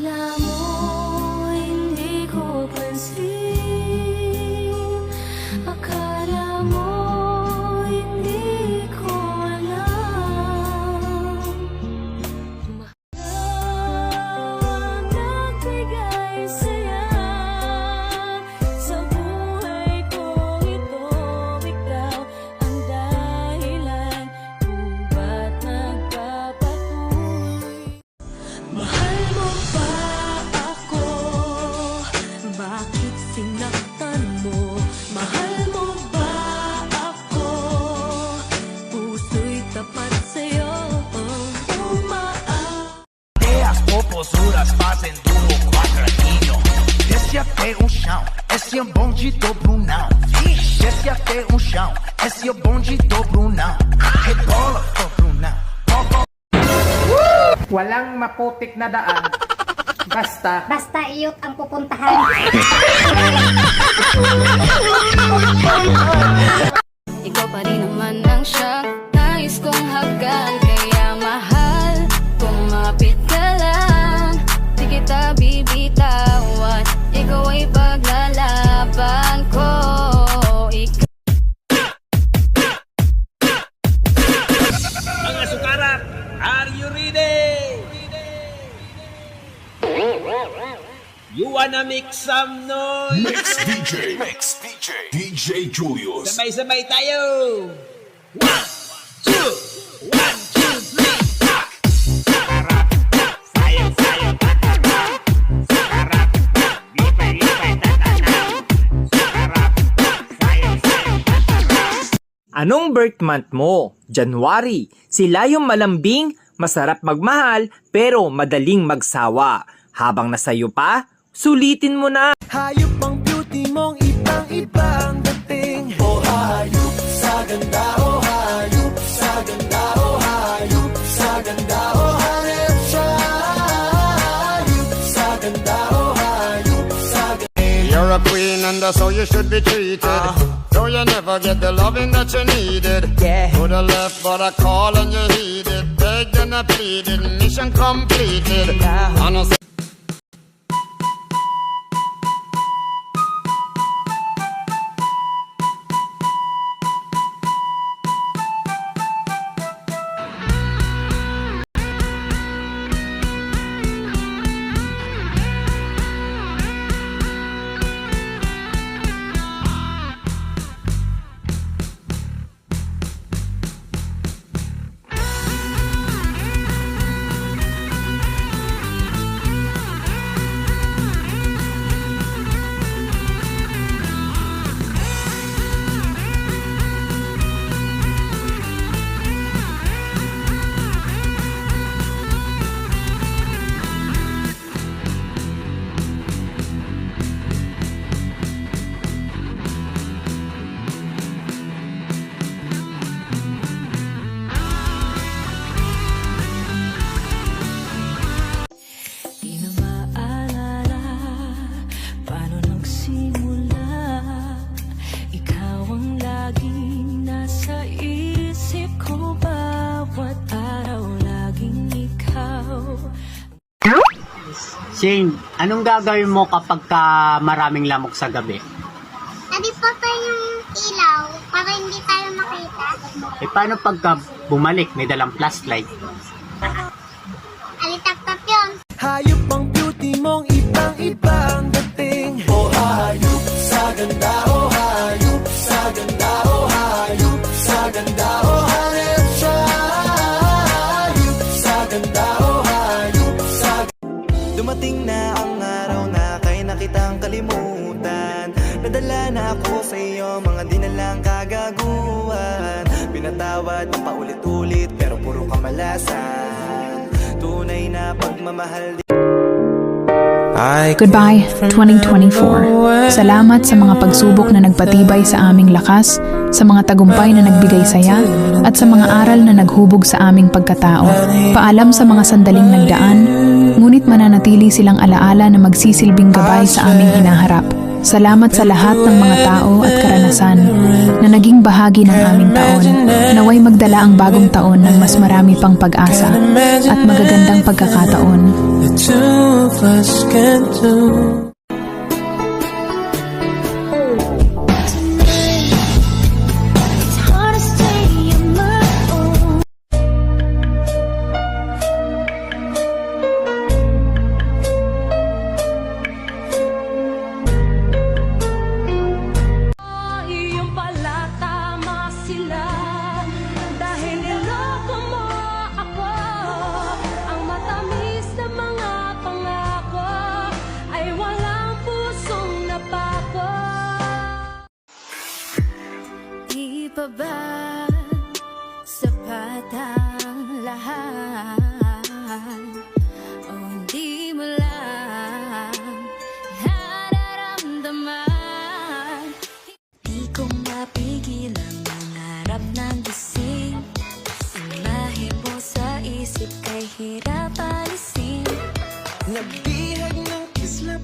Akala mo hindi ko pansin, akala mo hindi ko alam. Mahal nagbigay saya sa buhay ko ito, ikaw ang dahilan kung ba't nagpapatuloy. Mahal mo ba ako? Bakit sinaktan mo? Mahal mo ba ako? Puso'y tapat sa'yo. As popozuras fazem do quadradinho. Desce até o chão, esse é o bonde do Brunão. Desce até o chão, esse é o bonde do Brunão. Rebola pro Brunão. Walang maputik na daan. Basta iyot ang pupuntahan. Ikaw pa rin naman ang siyang nais kong haggan. Kaya mahal, kumapit ka lang. Di kita bibitawan, ikaw ay paglalaban ko. Mga sukarap, are you ready? You wanna make some noise? Mix DJ Julius. Sabay-sabay tayo! 1, 2, 1, 2, 3, rock! Sakarap, sayang-sayang tatanap. Sakarap, lipay-lipay tatanap. Sakarap, sayang-sayang tatanap. anong birth month mo? January. Sila yung malambing, masarap magmahal, pero madaling magsawa. Habang nasayo pa, sulitin mo na. Hayop ang beauty mong ibang-iba ang dating. Oh hayop sa ganda, oh hayop sa ganda, oh hayop sa ganda, oh hayop sa ganda, oh hayop sa ganda. You're a queen and that's how you should be treated. Though you never get the loving that you needed. Could have left but I call and you heeded. Begged and I pleaded, mission completed. Honestly. Di na maalala paano nagsimula. Ikaw ang laging nasa isip ko, bawat araw laging ikaw. Shane, anong gagawin mo kapag maraming lamok sa gabi? Nalipotay yung ilaw para hindi tayo makita. Paano pagka bumalik, may dalang flashlight? Alitap-tap yun. Hayop ang beauty mong ibang-iba ang dating. Oh hayop sa ganda, oh hayop sa ganda, oh hayop sa ganda, oh hayop sa ganda, oh hayop sa ganda. Dumating na ang araw na kay nakitang kalimutan. Nadala na ako sa iyo, mga di na lang kagaguhan. Pinatawad ng paulit-ulit pero puro kamalasan. Tunay na pagmamahal. Goodbye, 2024. Salamat sa mga pagsubok na nagpatibay sa aming lakas, sa mga tagumpay na nagbigay saya, at sa mga aral na naghubog sa aming pagkatao. Paalam sa mga sandaling nagdaan, ngunit mananatili silang alaala na magsisilbing gabay sa aming hinaharap. Salamat sa lahat ng mga tao at karanasan na naging bahagi ng aming taon. Naway magdala ang bagong taon ng mas marami pang pag-asa at magagandang pagkakataon. It's hard to stay on my own. Iyong pala tama sila dahil niloko mo ako. Ang matamis na mga pangako ay walang pusong napako. Di pa ba sapat ang lahat? O hindi mo lang nararamdaman? Di ko mapigil ang mangarap ng gising. Imahe mo sa isip kay hirap alisin. Nabihag ng kislap